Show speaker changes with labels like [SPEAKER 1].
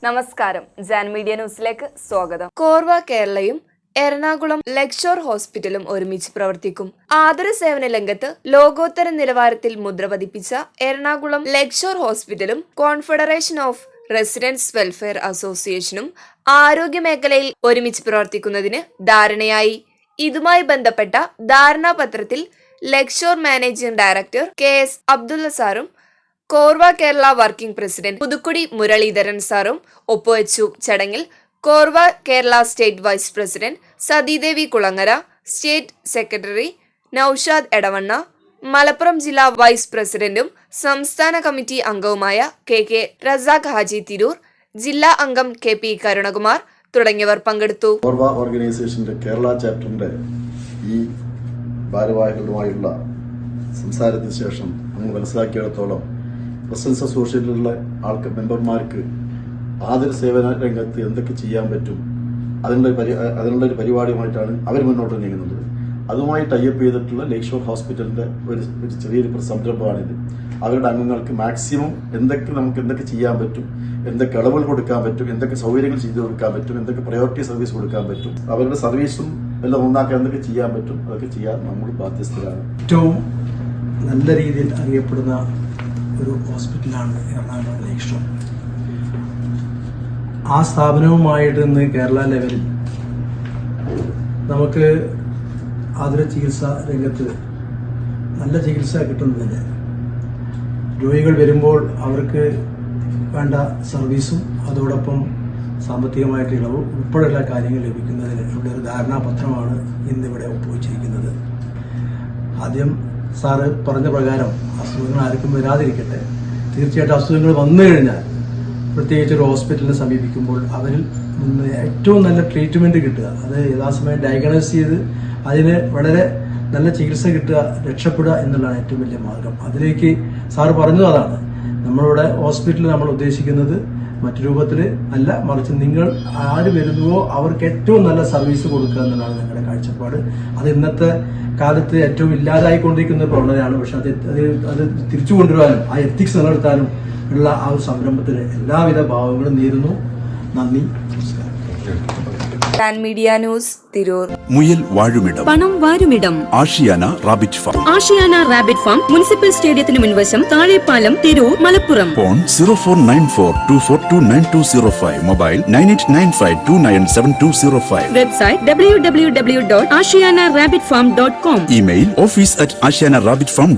[SPEAKER 1] നമസ്കാരം, ജാൻ മീഡിയ ന്യൂസിലേക്ക് സ്വാഗതം.
[SPEAKER 2] കോർവ കേരളയും എറണാകുളം ലെക്ചർ ഹോസ്പിറ്റലും ഒരുമിച്ച് പ്രവർത്തിക്കും. ആതുര സേവന രംഗത്ത് ലോകോത്തര നിലവാരത്തിൽ മുദ്ര പതിപ്പിച്ച എറണാകുളം ലെക്ചർ ഹോസ്പിറ്റലും കോൺഫെഡറേഷൻ ഓഫ് റെസിഡൻസ് വെൽഫെയർ അസോസിയേഷനും ആരോഗ്യ മേഖലയിൽ ഒരുമിച്ച് പ്രവർത്തിക്കുന്നതിന് ധാരണയായി. ഇതുമായി ബന്ധപ്പെട്ട ധാരണാപത്രത്തിൽ Lakeshore managing director KS Abdulla സാറും കോർവ കേരള വർക്കിംഗ് പ്രസിഡന്റ് പുതുക്കുടി മുരളീധരൻ സാറും ഒപ്പുവെച്ചു. ചടങ്ങിൽ കോർവ Kerala state vice president Sathidevi Kulangara, state secretary Noushad Edavanna, Malappuram ജില്ലാ വൈസ് പ്രസിഡന്റും സംസ്ഥാന കമ്മിറ്റി അംഗവുമായ KK റസാഖ് ഹാജി തിരൂർ, ജില്ലാ അംഗം KP കരുണകുമാർ തുടങ്ങിയവർ പങ്കെടുത്തു.
[SPEAKER 3] കോർവ ഓർഗനൈസേഷന്റെ കേരള ചാപ്റ്ററിന്റെ ഈ ഭാരവാഹികളുമായുള്ള സംസാരത്തിന് ശേഷം നമ്മൾ മനസ്സിലാക്കിയിടത്തോളം റെസിഡൻസ് അസോസിയേഷനിലുള്ള മെമ്പർമാർക്ക് ആതുര സേവന രംഗത്ത് എന്തൊക്കെ ചെയ്യാൻ പറ്റും അതിനുള്ള ഒരു പരിപാടിയുമായിട്ടാണ് അവർ മുന്നോട്ട് നീങ്ങുന്നത്. അതുമായി ടൈപ്പ് ചെയ്തിട്ടുള്ള ലേക്ഷോർ ഹോസ്പിറ്റലിന്റെ ഒരു ചെറിയൊരു സംരംഭമാണിത്. അവരുടെ അംഗങ്ങൾക്ക് മാക്സിമം എന്തൊക്കെ ചെയ്യാൻ പറ്റും, എന്തൊക്കെ ഇളവുകൾ കൊടുക്കാൻ പറ്റും, എന്തൊക്കെ സൗകര്യങ്ങൾ ചെയ്തു കൊടുക്കാൻ പറ്റും, എന്തൊക്കെ പ്രയോറിറ്റി സർവീസ് കൊടുക്കാൻ പറ്റും, അവരുടെ സർവീസും എല്ലാം ഒന്നാക്കാൻ എന്തൊക്കെ ചെയ്യാൻ പറ്റും, അതൊക്കെ ചെയ്യാൻ നമ്മൾ ബാധ്യസ്ഥരാണ്.
[SPEAKER 4] ഏറ്റവും നല്ല രീതിയിൽ അറിയപ്പെടുന്ന ഒരു ഹോസ്പിറ്റലാണ് എറണാകുളം ലേക്ഷോർ. ആ സ്ഥാപനവുമായിട്ട് ഇന്ന് കേരള ലെവലിൽ നമുക്ക് ആതുര ചികിത്സാ രംഗത്ത് നല്ല ചികിത്സ കിട്ടുന്നതിന് രോഗികൾ വരുമ്പോൾ അവർക്ക് വേണ്ട സർവീസും അതോടൊപ്പം സാമ്പത്തികമായിട്ട് ഇളവ് ഉൾപ്പെടെയുള്ള കാര്യങ്ങൾ ലഭിക്കുന്നതിന് ഉള്ള ഒരു ധാരണാപത്രമാണ് ഇന്നിവിടെ ഒപ്പുവച്ചിരിക്കുന്നത്. ആദ്യം സാറ് പറഞ്ഞ പ്രകാരം അസുഖങ്ങൾ ആർക്കും വരാതിരിക്കട്ടെ. തീർച്ചയായിട്ടും അസുഖങ്ങൾ വന്നു കഴിഞ്ഞാൽ പ്രത്യേകിച്ച് ഒരു ഹോസ്പിറ്റലിനെ സമീപിക്കുമ്പോൾ അവരിൽ നിന്ന് ഏറ്റവും നല്ല ട്രീറ്റ്മെന്റ് കിട്ടുക, അത് യഥാസമയം ഡയഗ്നോസ് ചെയ്ത് അതിന് വളരെ നല്ല ചികിത്സ കിട്ടുക, രക്ഷപ്പെടുക എന്നുള്ളതാണ് ഏറ്റവും വലിയ മാർഗം. അതിലേക്ക് സാറ് പറഞ്ഞത് അതാണ്. നമ്മളുടെ ഹോസ്പിറ്റലിൽ നമ്മൾ ഉദ്ദേശിക്കുന്നത് മറ്റു രൂപത്തിൽ അല്ല, മറിച്ച് നിങ്ങൾ ആര് വരുന്നുവോ അവർക്ക് ഏറ്റവും നല്ല സർവീസ് കൊടുക്കുക എന്നുള്ളതാണ് ഞങ്ങളുടെ കാഴ്ചപ്പാട്. അത് ഇന്നത്തെ കാലത്ത് ഏറ്റവും ഇല്ലാതായിക്കൊണ്ടിരിക്കുന്ന പ്രവണതയാണ്. പക്ഷെ അത് തിരിച്ചു കൊണ്ടുവരാനും ആ എത്തിക്സ് നിലനിർത്താനും ഉള്ള ആ ഒരു സംരംഭത്തിന് എല്ലാവിധ ഭാവങ്ങളും നേരുന്നു. നന്ദി, നമസ്കാരം.
[SPEAKER 2] Jan media news, Tirur.
[SPEAKER 5] മുയൽ വാഴുമിടം,
[SPEAKER 6] പണം വാരുമിടം,
[SPEAKER 5] Ashiyana rabbit farm.
[SPEAKER 6] Ashiyana rabbit farm municipal സ്റ്റേഡിയത്തിന് മുൻവശം, Thazhepalam, Tirur, Malappuram.
[SPEAKER 5] Phone 049424290205. Mobile 9895297205.
[SPEAKER 6] Website www.ashiyanarabbitfarm.com.
[SPEAKER 5] Email office@ashiyanarabbitfarm.com.